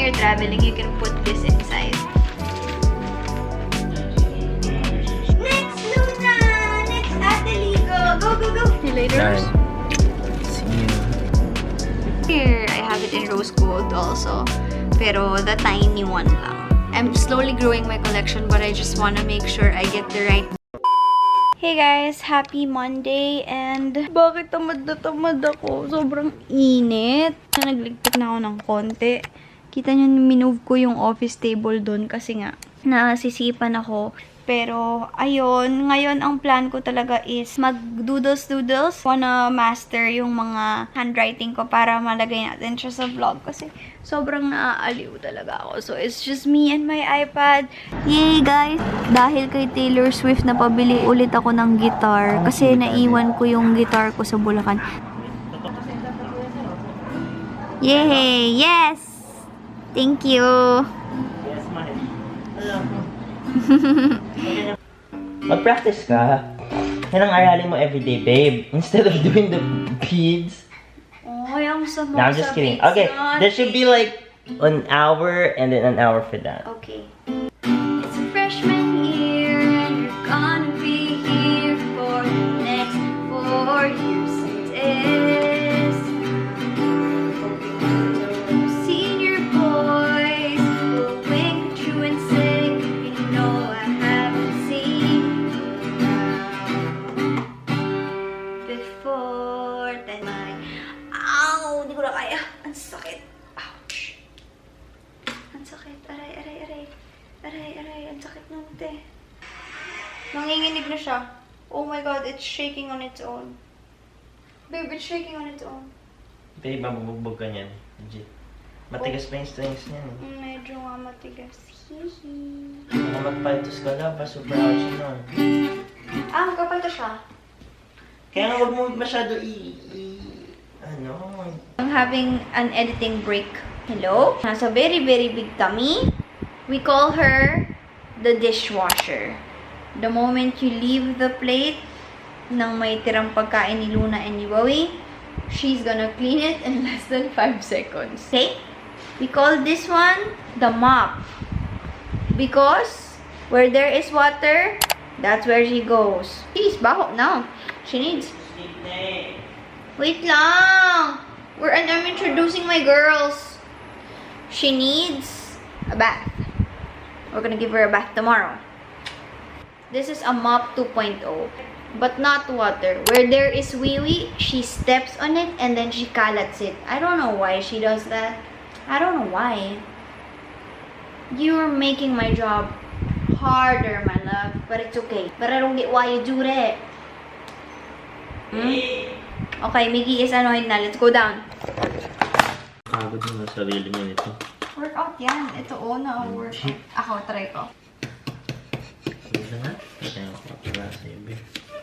you're traveling, you can put this inside. Next, Luna! Next, Ateligo! Go, go, go! See you later. See you. Here, I have it in rose gold also. Pero the tiny one lang. I'm slowly growing my collection, but I just want to make sure I get the right. Hey guys, happy Monday, and bakit tamad na tamad ako? Sobrang init. Nagligpit na ako ng konti. Kita nyo, minove ko yung office table doon kasi nga nasisipan ako. Pero, ayun, ngayon ang plan ko talaga is mag-doodles. Wanna master yung mga handwriting ko para malagay natin siya sa vlog kasi sobrang naaaliw talaga ako. So, it's just me and my iPad. Yay, guys! Dahil kay Taylor Swift, napabili ulit ako ng guitar kasi naiwan ko yung guitar ko sa Bulacan. Yay! Yes! Thank you! Yes, mag-practice ka. Yan ang aralin mo everyday, babe. Instead of doing the beads. Oh, yung sa No, I'm just kidding. Okay, there should be like an hour and then an hour for that. Okay. It's a freshman year and you're gonna be here for the next 4 years. It is. Senior boys will wink at you and say, you know I haven't seen you before. Then my, ow! Hindi ko na kaya. Ang sakit. Ouch. Ang sakit. Aray, aray, aray. Aray, aray. Ang sakit ng te. Nanginginig na siya. Oh my god, it's shaking on its own. Babe, it's shaking on its own. Babe, mabubugbog ka niyan. Legit. Matigas pa yung strings niyan. Medyo nga matigas. Hihi. Baka magpaltos ka na, pa super ouch nun. Ah, magkapalto siya. Kaya nga wag mo masyado ano? I'm having an editing break. Hello? Nasa very, very big tummy. We call her the dishwasher. The moment you leave the plate ng may tirang pagkain ni Luna and ni Bowie, she's gonna clean it in less than 5 seconds. Okay? We call this one the mop. Because where there is water, that's where she goes. She's baho now. She needs... Wait lang! I'm introducing my girls. She needs a bath. We're gonna give her a bath tomorrow. This is a mop 2.0. But not water. Where there is wee-wee, she steps on it and then she kalats it. I don't know why she does that. I don't know why. You're making my job harder, my love. But it's okay. But I don't get why you do that. Okay, Miggy is annoyed na. Let's go down. Pagod mo na sarili mo nito. Workout yan. Ito workout. Ako, try ko.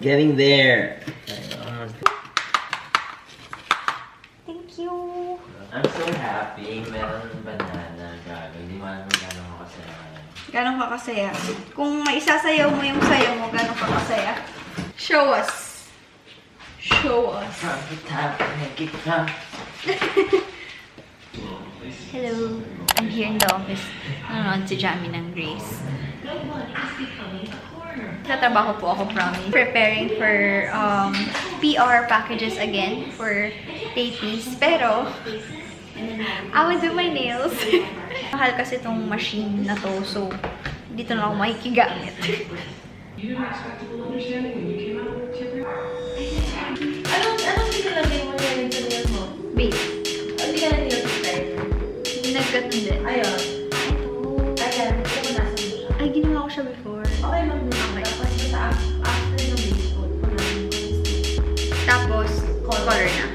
Getting there. Thank you. I'm so happy. Meron banana. Gago. Hindi mo alam gano'n ako kasaya. Gano'n ka kasaya? Kung maisasayaw mo yung sayaw mo, gano'n ka kasaya? Show us. Show us. Hello. I'm here in the office. Nanonood si Jamie ng Grace. Tatrabaho po ako, promise. Preparing for PR packages again for Taties. Pero, I will do my nails. Mahal kasi itong machine na to. So, dito na ako makikigamit. Anong nilalagay mo niya sa nail mo? Base. Hindi ka na nilapit. Nagganon din. Ayun. Ayan. Ito mo nasa mo siya. Ay, ginawa ko siya before. Okay lang din. Tapos sa after the base coat, Tapos, color na.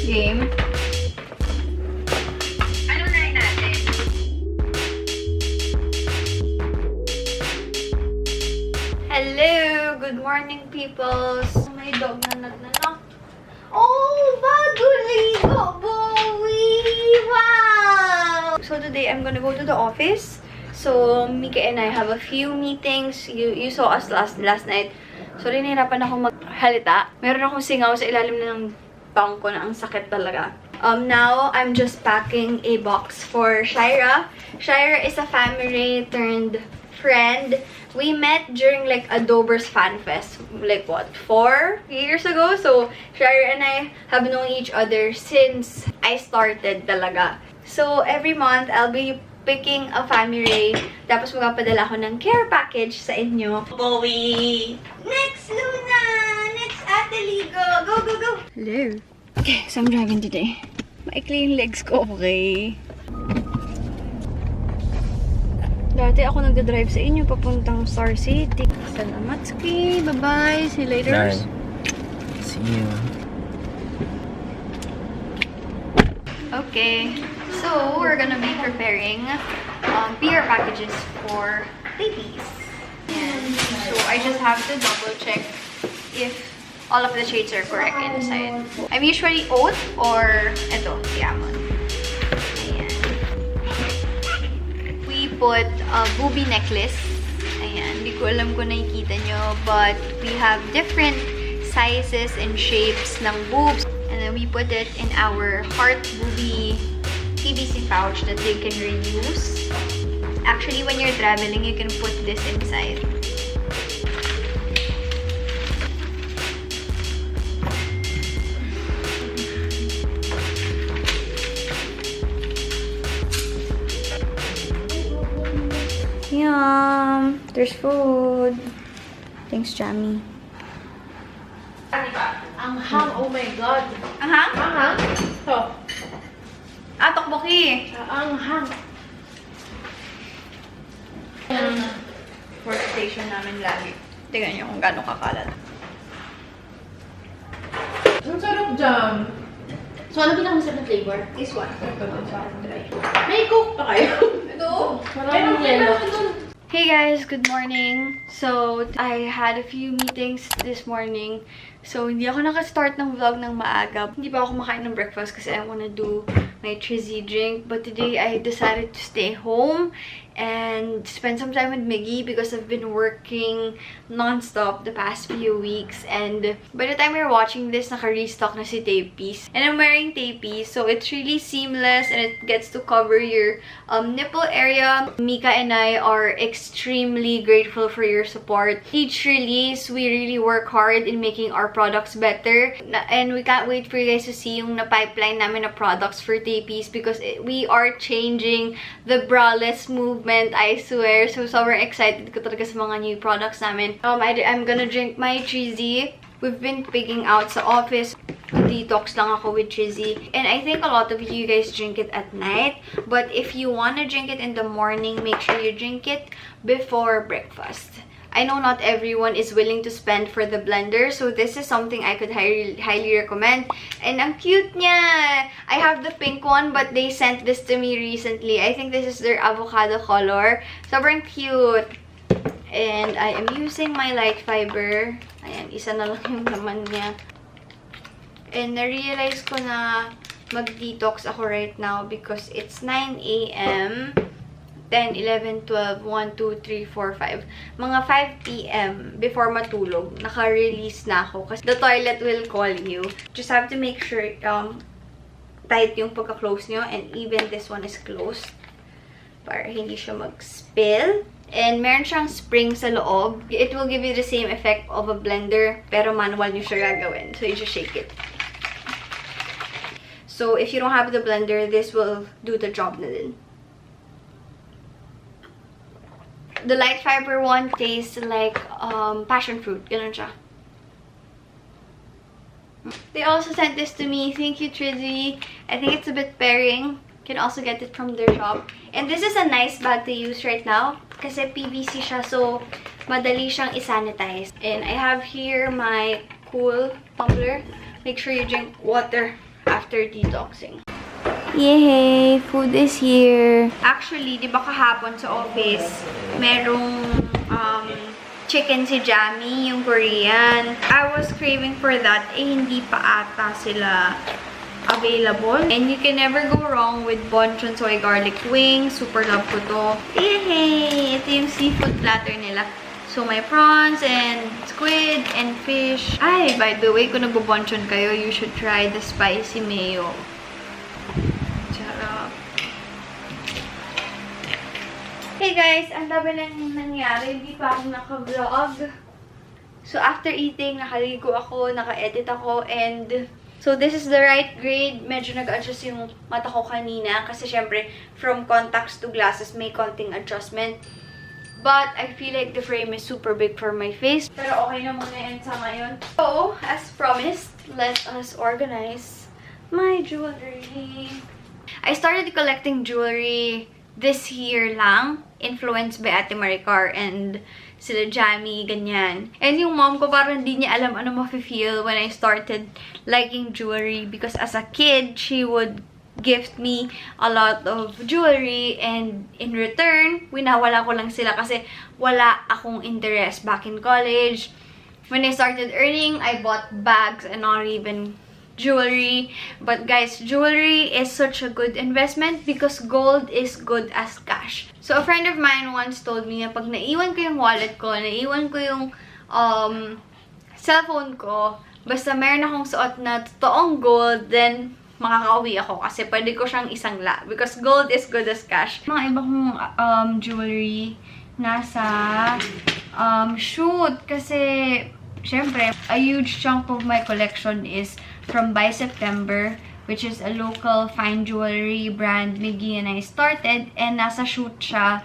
Game. Ano na natin? Hello! Good morning, peoples! May dog na nagnanok. Oh! Bago ligo, Bowie! Wow! So today, I'm gonna go to the office. So, Mika and I have a few meetings. You saw us last night. So, rinihirapan ako maghalita. Meron akong singaw sa ilalim ng bangko na ang sakit talaga. Now, I'm just packing a box for Shira. Shira is a family turned friend. We met during like Adober's Fan Fest, like what, 4 years ago? So, Shira and I have known each other since I started talaga. So, every month, I'll be picking a family, tapos magapadala ko ng care package sa inyo. Bowie! Next, Luna! Next, Ate Ligo! Go, go, go! Hello! Okay, so I'm driving today. Maikli yung legs ko, okay? Dati ako nagdadrive sa inyo papuntang Star City. Salamat, Ski! Bye-bye! See you later! Bye. See you. Okay, so we're gonna be preparing beer packages for babies. And so I just have to double check if all of the shades are correct inside. I'm usually oat or ito, diamond. Ayan. We put a booby necklace. Ayan, hindi ko alam kung nakikita nyo, but we have different sizes and shapes ng boobs. And then we put it in our heart booby PVC pouch that they can reuse. Actually, when you're traveling, you can put this inside. Yum! There's food. Thanks, Jamie. Ang hang, oh my god. Ang hang? Ang hang? Ito. Ah, tokboki. Ang hang. Workstation namin lagi. Tingnan nyo kung gaano kakalat. Ang sarap dyan. So, ano pinakamasarap na flavor? This one. May coke pa kayo? Ito. Maraming yellow. Hey guys, good morning. So, I had a few meetings this morning. So, hindi ako nakastart ng vlog ng maaga. Hindi pa ako makain ng breakfast kasi I wanna do my trizzy drink. But today, I decided to stay home and spend some time with Miggy because I've been working non-stop the past few weeks. And by the time you're watching this, naka-restock na si Tapepiece. And I'm wearing Tapepiece, so it's really seamless and it gets to cover your nipple area. Mika and I are extremely grateful for your support. Each release, we really work hard in making our products better. And we can't wait for you guys to see yung na-pipeline namin na products for Tapepiece because we are changing the braless movement, I swear. So, sobrang excited ko talaga sa mga new products namin. I'm gonna drink my Trizzy. We've been picking out sa office. Detox lang ako with Trizzy. And I think a lot of you guys drink it at night. But if you wanna drink it in the morning, make sure you drink it before breakfast. I know not everyone is willing to spend for the blender, so this is something I could highly recommend. And ang cute niya! I have the pink one, but they sent this to me recently. I think this is their avocado color. Sobrang cute! And I am using my light fiber. Ayan, isa na lang yung laman niya. And na-realize ko na mag-detox ako right now because it's 9 AM. 10, 11, 12, 1, 2, 3, 4, 5. Mga 5 PM before matulog, naka-release na ako. Kasi the toilet will call you. Just have to make sure tight yung pagka-close nyo. And even this one is closed. Para hindi siya mag-spill. And meron siyang spring sa loob. It will give you the same effect of a blender. Pero manual nyo siya gagawin. So you just shake it. So if you don't have the blender, this will do the job na din. The light fiber one tastes like passion fruit. Ganun siya. They also sent this to me. Thank you, Trizzy. I think it's a bit pairing. You can also get it from their shop. And this is a nice bag to use right now. Kasi PVC siya, so madali siyang isanitize. And I have here my cool tumbler. Make sure you drink water after detoxing. Yay! Food is here. Actually, di ba kahapon sa office, merong chicken si Jamie, yung Korean. I was craving for that. Eh, hindi pa ata sila available. And you can never go wrong with bonchon soy garlic wings. Super love ko to. Yay! Ito yung seafood platter nila. So, may prawns and squid and fish. Ay, by the way, kung nagbo-bonchon kayo, you should try the spicy mayo. Hey guys, ang dami lang nangyari. Hindi pa ako naka-vlog. So after eating, nakaligo ako, naka-edit ako, and so this is the right grade. Medyo nag-adjust yung mata ko kanina kasi syempre from contacts to glasses may konting adjustment. But I feel like the frame is super big for my face. Pero okay na muna yan sa ngayon. So, as promised, let us organize my jewelry. I started collecting jewelry this year lang, influenced by Ate Maricar and sila Jamie, ganyan. And yung mom ko parang hindi niya alam ano mafe-feel when I started liking jewelry because as a kid, she would gift me a lot of jewelry and in return, winawala ko lang sila kasi wala akong interest back in college. When I started earning, I bought bags and not even jewelry. But guys, jewelry is such a good investment because gold is good as cash. So a friend of mine once told me na pag naiwan ko yung wallet ko, naiwan ko yung cellphone ko, basta meron akong suot na totoong gold, then makakauwi ako kasi pwede ko siyang isangla because gold is good as cash. Mga iba kong jewelry nasa shoot kasi syempre a huge chunk of my collection is from By September, which is a local fine jewelry brand Miggy and I started, and nasa shoot siya.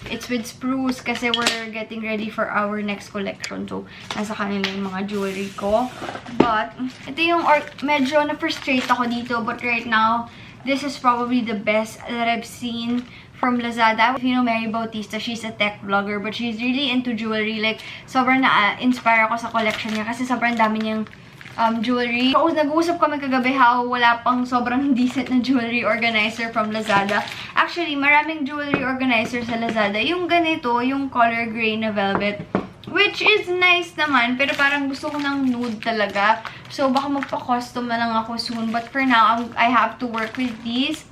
It's with Spruce kasi we're getting ready for our next collection. So, nasa kanila yung mga jewelry ko. But, ito yung, medyo na-frustrate ako dito. But right now, this is probably the best that I've seen from Lazada. If you know Mary Bautista, she's a tech vlogger. But she's really into jewelry. Like, sobrang na-inspire ako sa collection niya. Kasi sobrang dami niyang jewelry. Nag-uusap kami kagabi how wala pang sobrang decent na jewelry organizer from Lazada. Actually, maraming jewelry organizer sa Lazada. Yung ganito, yung color gray na velvet, which is nice naman, pero parang gusto ko ng nude talaga. So, baka magpa-custom na lang ako soon. But for now, I have to work with these.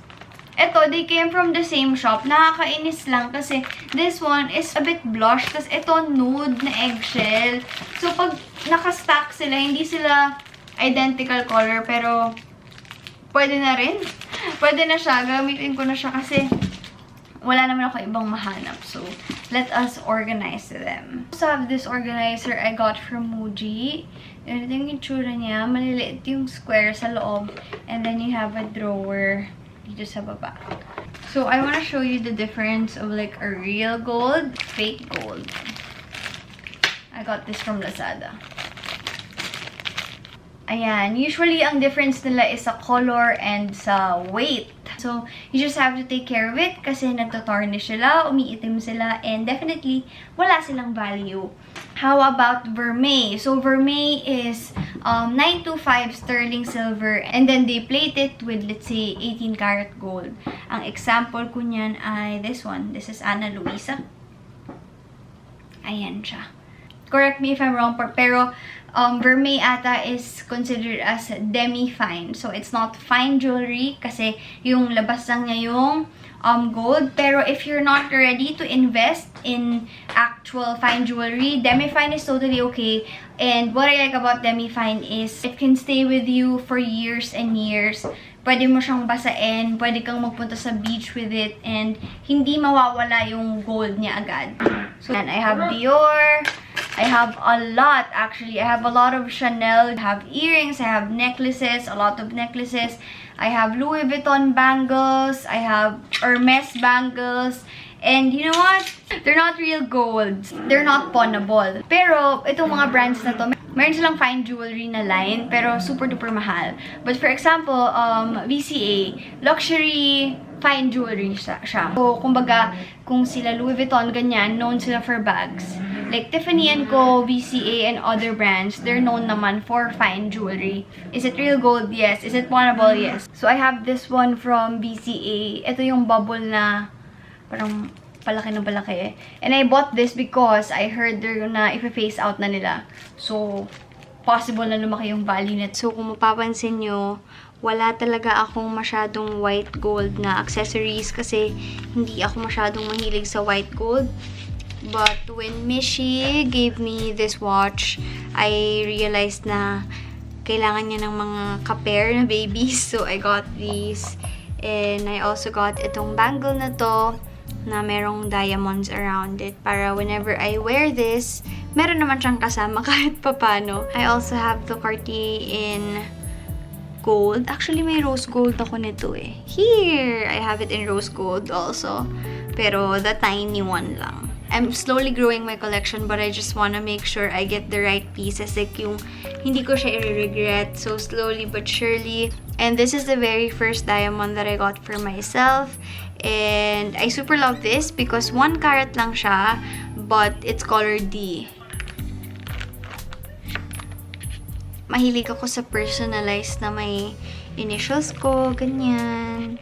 Ito, they came from the same shop. Nakakainis lang kasi this one is a bit blush. Tapos ito, nude na eggshell. So, pag nakastack sila, hindi sila identical color. Pero, pwede na rin. Pwede na siya. Gamitin ko na siya kasi wala naman ako ibang mahanap. So, let us organize them. I also have this organizer I got from Muji. Ito yung itsura niya. Maliliit yung square sa loob. And then you have a drawer dito sa baba. So, I want to show you the difference of like a real gold, fake gold. I got this from Lazada. Ayan. Usually, ang difference nila is sa color and sa weight. So, you just have to take care of it kasi nagtatarnish sila, umiitim sila, and definitely, wala silang value. How about vermeil? So, vermeil is 925 sterling silver and then they plate it with, let's say, 18 karat gold. Ang example ko niyan ay this one. This is Ana Luisa. Ayan siya. Correct me if I'm wrong, pero vermeil ata is considered as demi-fine. So, it's not fine jewelry kasi yung labas lang niya yung gold. Pero if you're not ready to invest in actual fine jewelry, demi-fine is totally okay. And what I like about demi-fine is it can stay with you for years and years. Pwede mo siyang basain, pwede kang magpunta sa beach with it, and hindi mawawala yung gold niya agad. So, and I have Dior. I have a lot, actually. I have a lot of Chanel. I have earrings. I have necklaces, a lot of necklaces. I have Louis Vuitton bangles. I have Hermes bangles. And you know what? They're not real gold. They're not pawnable. Pero, itong mga brands na to, meron silang fine jewelry na line, pero super duper mahal. But for example, VCA, luxury fine jewelry siya. So, kumbaga, kung sila Louis Vuitton, ganyan, known sila for bags. Like Tiffany & Co, VCA, and other brands, they're known naman for fine jewelry. Is it real gold? Yes. Is it pawnable? Yes. So, I have this one from VCA. Ito yung bubble na parang palaki ng palaki. And I bought this because I heard they're na ipa-phase out na nila. So, possible na lumaki yung value net. So, kung mapapansin nyo, wala talaga akong masyadong white gold na accessories kasi hindi ako masyadong mahilig sa white gold. But when Mishi gave me this watch, I realized na kailangan niya ng mga ka-pair na babies. So, I got these. And I also got itong bangle na to. na merong diamonds around it para whenever I wear this, meron naman siyang kasama kahit papano. I also have the Cartier in gold. Actually, may rose gold ako nito eh. Here! I have it in rose gold also. Pero the tiny one lang. I'm slowly growing my collection but I just wanna make sure I get the right pieces. Like yung hindi ko siya i-regret. So slowly but surely. And this is the very first diamond that I got for myself. And I super love this because 1 carat lang siya, but it's color D. Mahilig ako sa personalized na may initials ko, ganyan.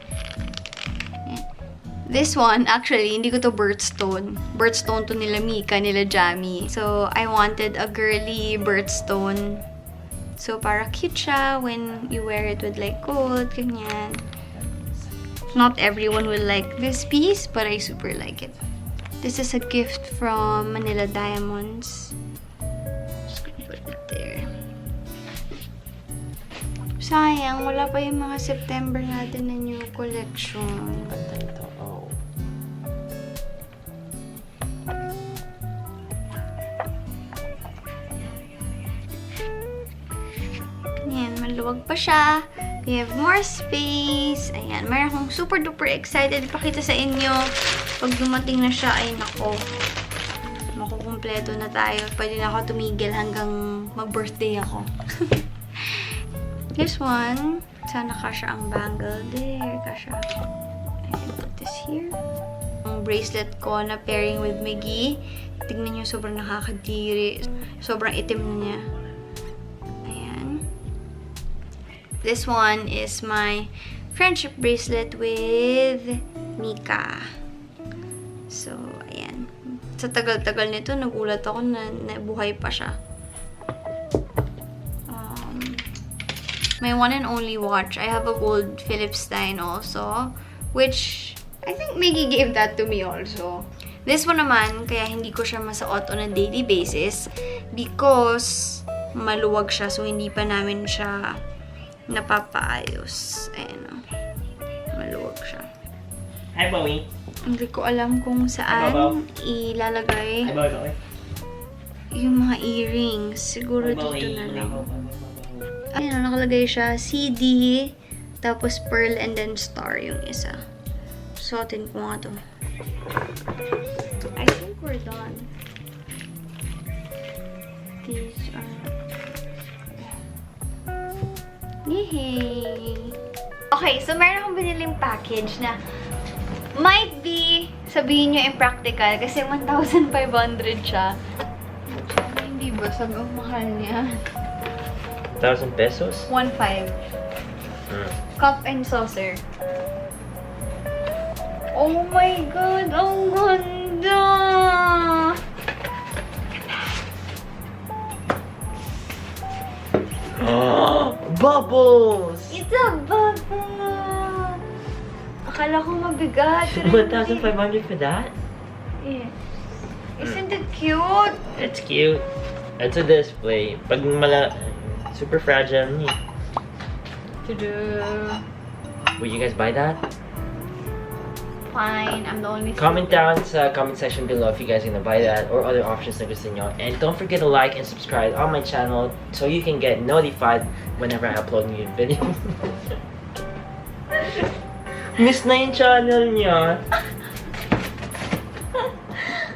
This one, actually, hindi ko to birthstone. Birthstone to nila Mika, nila Jamie. So, I wanted a girly birthstone. So, para cute siya when you wear it with like gold, ganyan. Not everyone will like this piece, but I super like it. This is a gift from Manila Diamonds. Just gonna put it there. Sayang, wala pa yung mga September natin na new collection. Ganda nito. Oh. Ayan, maluwag pa siya. We have more space. Ayan, meron akong super duper excited ipakita sa inyo. Pag dumating na siya, ay nako. Makukumpleto na tayo. Pwede na ako tumigil hanggang mag-birthday ako. This one, sana kasha ang bangle. There, kasha. I can put this here. Ang bracelet ko na pairing with Miggy. Tingnan nyo, sobrang nakakadiri. Sobrang itim niya. This one is my friendship bracelet with Mika. So, ayan. Sa tagal-tagal nito, nagulat ako na buhay pa siya. My one and only watch. I have a gold Philips Stein also, which I think Miggy gave that to me also. This one naman, kaya hindi ko siya masuot on a daily basis because maluwag siya, so hindi pa namin siya napapaayos. Ayan o. Maluwag siya. Hi, Bowie. Hindi ko alam kung saan ilalagay yung mga earrings. Siguro dito na lang. Ayan o, nakalagay siya. CD, tapos pearl, and then star yung isa. Suotin ko nga to. I think we're done. These are... Yay! Okay, so meron akong biniling package na might be, sabihin nyo impractical kasi 1,500 siya. Hindi ba? Sagang mahal niya. 1,000 pesos? 1,500. Cup and saucer. Oh my God! Ang ganda! Bubbles! It's a bubble! Akala ko mabigat. 1,500 for that? Yeah. Isn't it cute? It's cute. It's a display. Pag super fragile niya. Would you guys buy that? Fine, I'm the only... Comment down sa comment section below if you guys are gonna buy that or other options na gusto nyo. And don't forget to like and subscribe on my channel so you can get notified whenever I upload new videos. Miss na yung channel niya.